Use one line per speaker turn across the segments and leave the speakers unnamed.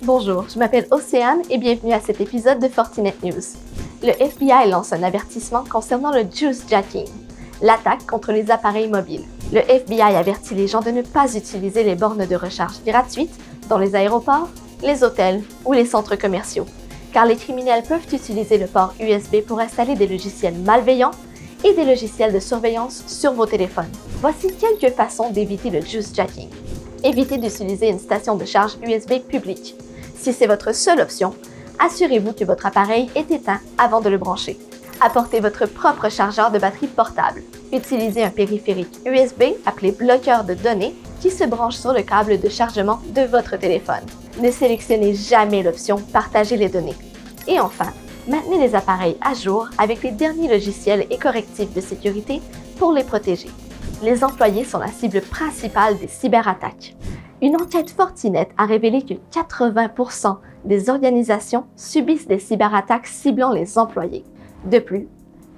Bonjour, je m'appelle Océane et bienvenue à cet épisode de Fortinet News. Le FBI lance un avertissement concernant le juicejacking, l'attaque contre les appareils mobiles. Le FBI avertit les gens de ne pas utiliser les bornes de recharge gratuites dans les aéroports, les hôtels ou les centres commerciaux, car les criminels peuvent utiliser le port USB pour installer des logiciels malveillants et des logiciels de surveillance sur vos téléphones. Voici quelques façons d'éviter le juicejacking. Évitez d'utiliser une station de charge USB publique. Si c'est votre seule option, assurez-vous que votre appareil est éteint avant de le brancher. Apportez votre propre chargeur de batterie portable. Utilisez un périphérique USB appelé bloqueur de données qui se branche sur le câble de chargement de votre téléphone. Ne sélectionnez jamais l'option « Partager les données ». Et enfin, maintenez les appareils à jour avec les derniers logiciels et correctifs de sécurité pour les protéger. Les employés sont la cible principale des cyberattaques. Une enquête Fortinet a révélé que 80% des organisations subissent des cyberattaques ciblant les employés. De plus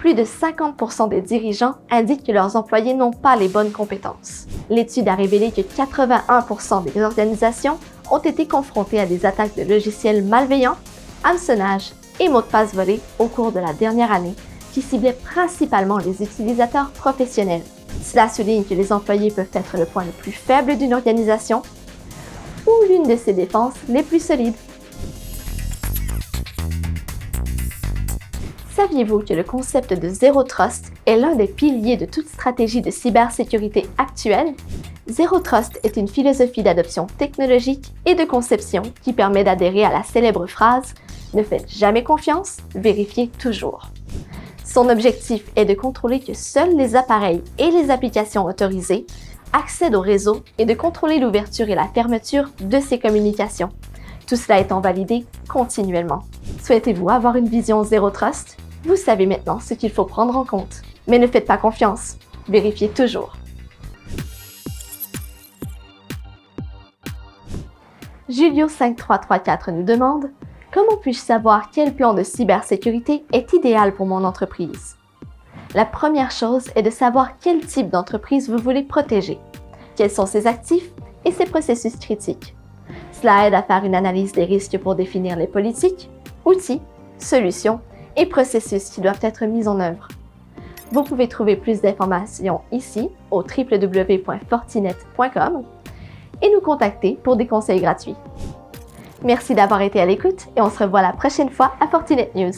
de 50% des dirigeants indiquent que leurs employés n'ont pas les bonnes compétences. L'étude a révélé que 81% des organisations ont été confrontées à des attaques de logiciels malveillants, hameçonnage et mots de passe volés au cours de la dernière année qui ciblaient principalement les utilisateurs professionnels. Cela souligne que les employés peuvent être le point le plus faible d'une organisation ou l'une de ses défenses les plus solides. Saviez-vous que le concept de Zero Trust est l'un des piliers de toute stratégie de cybersécurité actuelle? Zero Trust est une philosophie d'adoption technologique et de conception qui permet d'adhérer à la célèbre phrase « Ne faites jamais confiance, vérifiez toujours ». Son objectif est de contrôler que seuls les appareils et les applications autorisées accèdent au réseau et de contrôler l'ouverture et la fermeture de ces communications. Tout cela étant validé continuellement. Souhaitez-vous avoir une vision Zero Trust? Vous savez maintenant ce qu'il faut prendre en compte. Mais ne faites pas confiance, vérifiez toujours. Julio5334 nous demande: comment puis-je savoir quel plan de cybersécurité est idéal pour mon entreprise? La première chose est de savoir quel type d'entreprise vous voulez protéger, quels sont ses actifs et ses processus critiques. Cela aide à faire une analyse des risques pour définir les politiques, outils, solutions et processus qui doivent être mis en œuvre. Vous pouvez trouver plus d'informations ici au www.fortinet.com et nous contacter pour des conseils gratuits. Merci d'avoir été à l'écoute et on se revoit la prochaine fois à Fortinet News.